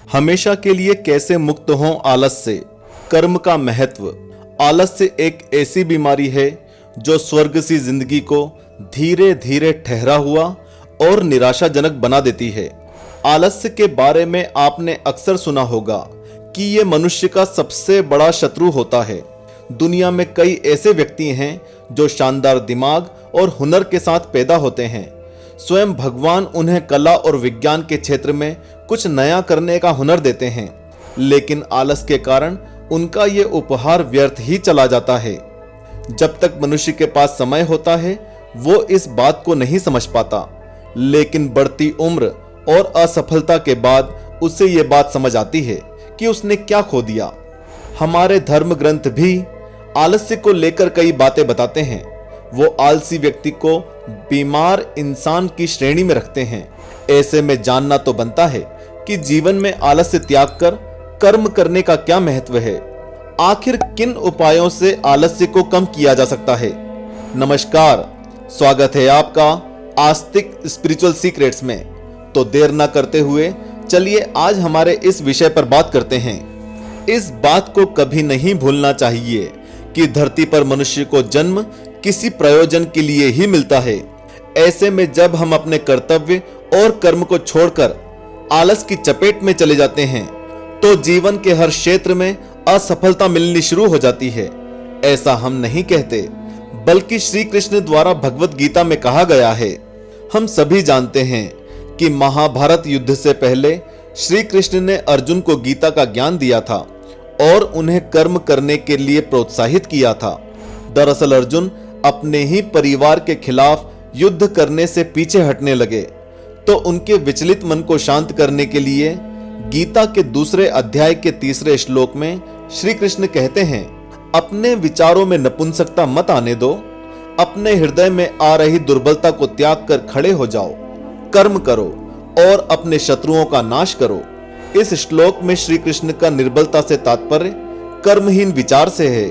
हमेशा के लिए कैसे मुक्त हों आलस से। कर्म का महत्व। आलस्य एक ऐसी बीमारी है जो स्वर्ग सी जिंदगी को धीरे धीरे ठहरा हुआ और निराशाजनक बना देती है। आलस्य के बारे में आपने अक्सर सुना होगा कि ये मनुष्य का सबसे बड़ा शत्रु होता है। दुनिया में कई ऐसे व्यक्ति हैं जो शानदार दिमाग और हुनर के साथ पैदा होते हैं। स्वयं भगवान उन्हें कला और विज्ञान के क्षेत्र में कुछ नया करने का हुनर देते हैं, लेकिन आलस के कारण उनका ये उपहार व्यर्थ ही चला जाता है। जब तक मनुष्य के पास समय होता है वो इस बात को नहीं समझ पाता, लेकिन बढ़ती उम्र और असफलता के बाद उसे ये बात समझ आती है कि उसने क्या खो दिया। हमारे धर्म ग्रंथ भी आलस्य को लेकर कई बातें बताते हैं। वो आलसी व्यक्ति को बीमार इंसान की श्रेणी में रखते हैं। ऐसे में जानना तो बनता है कि जीवन में आलस्य त्याग कर कर्म करने का क्या महत्व है। आखिर किन उपायों से आलस्य को कम किया जा सकता है। नमस्कार, स्वागत है आपका आस्तिक स्पिरिचुअल सीक्रेट्स में। तो देर ना करते हुए चलिए आज हमारे इस विषय पर बात करते हैं। इस बात को कभी नहीं भूलना चाहिए कि धरती पर मनुष्य को जन्म किसी प्रयोजन के लिए ही मिलता है। ऐसे में जब हम अपने कर्तव्य और कर्म को छोड़कर आलस की चपेट में चले जाते हैं तो जीवन के हर क्षेत्र में असफलता मिलनी शुरू हो जाती है। ऐसा हम नहीं कहते, बल्कि श्री कृष्ण द्वारा भगवत गीता में कहा गया है। हम सभी जानते हैं कि महाभारत युद्ध से पहले श्री कृष्ण ने अर्जुन को गीता का ज्ञान दिया था और उन्हें कर्म करने के लिए प्रोत्साहित किया था। दरअसल अर्जुन अपने ही परिवार के खिलाफ युद्ध करने से पीछे हटने लगे, तो उनके विचलित मन को शांत करने के लिए गीता के दूसरे अध्याय के 3 श्लोक में श्री कृष्ण कहते हैं, अपने विचारों में नपुंसकता मत आने दो, अपने हृदय में आ रही दुर्बलता को त्याग कर खड़े हो जाओ, कर्म करो और अपने शत्रुओं का नाश करो। इस श्लोक में श्री कृष्ण का निर्बलता से तात्पर्य कर्महीन विचार से है।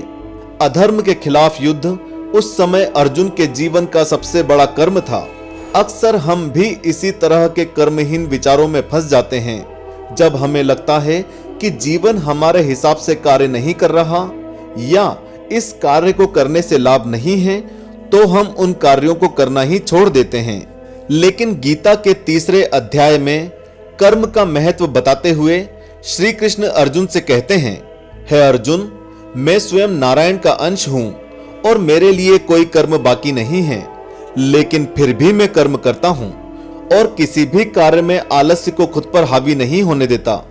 अधर्म के खिलाफ युद्ध उस समय अर्जुन के जीवन का सबसे बड़ा कर्म था। अक्सर हम भी इसी तरह के कर्महीन विचारों में फंस जाते हैं। जब हमें लगता है कि जीवन हमारे हिसाब से कार्य नहीं कर रहा या इस कार्य को करने से लाभ नहीं है, तो हम उन कार्यों को करना ही छोड़ देते हैं। लेकिन गीता के 3 अध्याय में कर्म का महत्व बताते हुए श्री कृष्ण अर्जुन से कहते हैं, हे अर्जुन, मैं स्वयं नारायण का अंश हूं और मेरे लिए कोई कर्म बाकी नहीं है, लेकिन फिर भी मैं कर्म करता हूं और किसी भी कार्य में आलस्य को खुद पर हावी नहीं होने देता।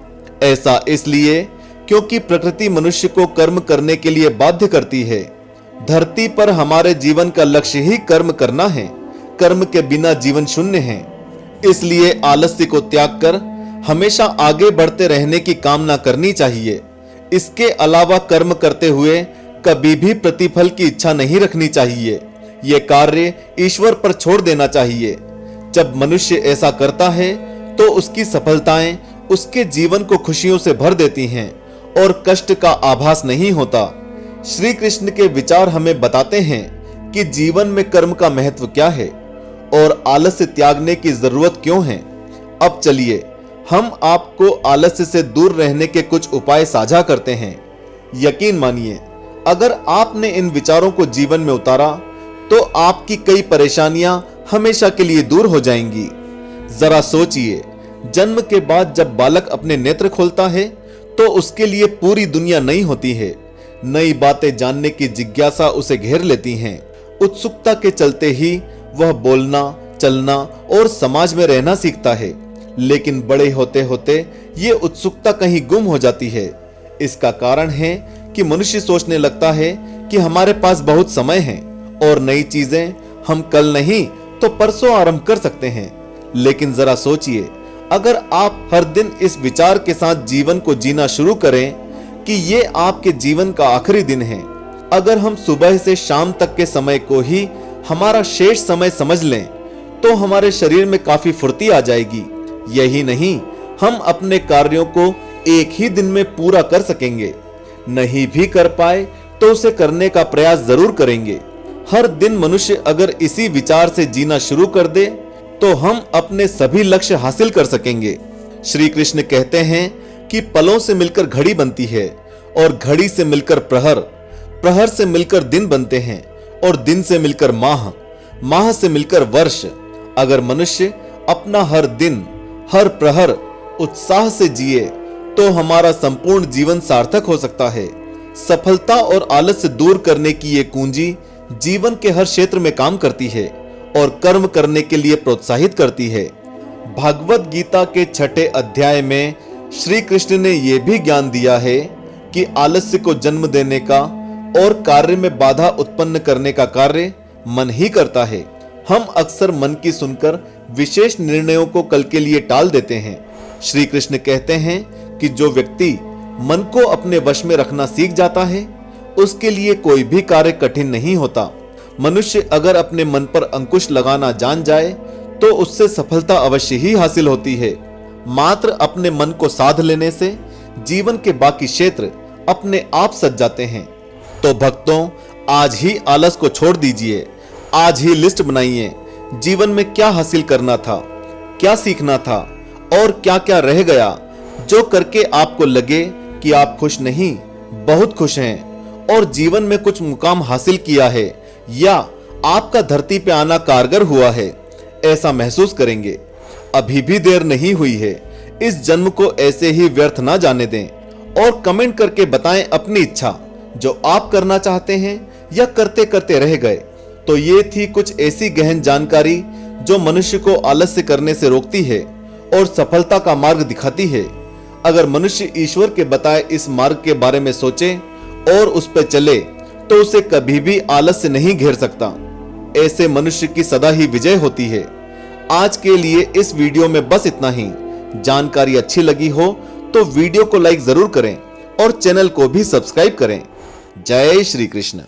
ऐसा इसलिए क्योंकि प्रकृति मनुष्य को कर्म करने के लिए बाध्य करती है। धरती पर हमारे जीवन का लक्ष्य ही कर्म करना है। कर्म के बिना जीवन शून्य है। इसलिए आलस्य को त्याग कर हमेशा आगे बढ़ते रहने की कामना करनी चाहिए। इसके अलावा कर्म करते हुए कभी भी प्रतिफल की इच्छा नहीं रखनी चाहिए। यह कार्य ईश्वर पर छोड़ देना चाहिए। जब मनुष्य ऐसा करता है तो उसकी सफलताएं उसके जीवन को खुशियों से भर देती हैं और कष्ट का आभास नहीं होता। श्री कृष्ण के विचार हमें बताते हैं कि जीवन में कर्म का महत्व क्या है और आलस्य त्यागने की जरूरत क्यों है। अब चलिए हम आपको आलस्य से दूर रहने के कुछ उपाय साझा करते हैं। यकीन मानिए, अगर आपने इन विचारों को जीवन में उतारा तो आपकी कई परेशानियां हमेशा के लिए दूर हो जाएंगी। जरा सोचिए, जन्म के बाद जब बालक अपने नेत्र खोलता है तो उसके लिए पूरी दुनिया नई होती है। नई बातें जानने की जिज्ञासा उसे घेर लेती हैं। उत्सुकता के चलते ही वह बोलना, चलना और समाज में रहना सीखता है। लेकिन बड़े होते होते ये उत्सुकता कहीं गुम हो जाती है। इसका कारण है कि मनुष्य सोचने लगता है कि हमारे पास बहुत समय है और नई चीजें हम कल नहीं तो परसों आरंभ कर सकते हैं। लेकिन जरा सोचिए, अगर आप हर दिन इस विचार के साथ जीवन को जीना शुरू करें कि ये आपके जीवन का आखिरी दिन है, अगर हम सुबह से शाम तक के समय को ही हमारा शेष समय समझ लें तो हमारे शरीर में काफी फुर्ती आ जाएगी। यही नहीं, हम अपने कार्यों को एक ही दिन में पूरा कर सकेंगे। नहीं भी कर पाए तो उसे करने का प्रयास जरूर करेंगे। हर दिन मनुष्य अगर इसी विचार से जीना शुरू कर दे तो हम अपने सभी लक्ष्य हासिल कर सकेंगे। श्री कृष्ण कहते हैं कि पलों से मिलकर घड़ी बनती है और घड़ी से मिलकर प्रहर, प्रहर से मिलकर दिन बनते हैं और दिन से मिलकर माह, माह से मिलकर वर्ष। अगर मनुष्य अपना हर दिन, हर प्रहर उत्साह से जिए तो हमारा संपूर्ण जीवन सार्थक हो सकता है। सफलता और आलस्य दूर करने की ये कुंजी जीवन के हर क्षेत्र में काम करती है और कर्म करने के लिए प्रोत्साहित करती है। भागवत गीता के 6ठे अध्याय में श्री कृष्ण ने यह भी ज्ञान दिया है कि आलस्य को जन्म देने का और कार्य में बाधा उत्पन्न करने का कार्य मन ही करता है। हम अक्सर मन की सुनकर विशेष निर्णयों को कल के लिए टाल देते हैं। श्री कृष्ण कहते हैं कि जो व्यक्ति मन को अपने वश में रखना सीख जाता है उसके लिए कोई भी कार्य कठिन नहीं होता। मनुष्य अगर अपने मन पर अंकुश लगाना जान जाए तो उससे सफलता अवश्य ही हासिल होती है। मात्र अपने मन को साध लेने से जीवन के बाकी क्षेत्र अपने आप सज जाते हैं। तो भक्तों, आज ही आलस को छोड़ दीजिए। आज ही लिस्ट बनाइए, जीवन में क्या हासिल करना था, क्या सीखना था और क्या क्या रह गया, जो करके आपको लगे कि आप खुश नहीं, बहुत खुश हैं और जीवन में कुछ मुकाम हासिल किया है या आपका धरती पे आना कारगर हुआ है, ऐसा महसूस करेंगे। अभी भी देर नहीं हुई है। इस जन्म को ऐसे ही व्यर्थ ना जाने दें और कमेंट करके बताएं अपनी इच्छा, जो आप करना चाहते हैं या करते करते रह गए। तो ये थी कुछ ऐसी गहन जानकारी जो मनुष्य को आलस्य करने से रोकती है और सफलता का मार्ग दिखाती है। अगर मनुष्य ईश्वर के बताए इस मार्ग के बारे में सोचे और उस पर चले तो उसे कभी भी आलस्य नहीं घेर सकता। ऐसे मनुष्य की सदा ही विजय होती है। आज के लिए इस वीडियो में बस इतना ही। जानकारी अच्छी लगी हो तो वीडियो को लाइक जरूर करें और चैनल को भी सब्सक्राइब करें। जय श्री कृष्ण।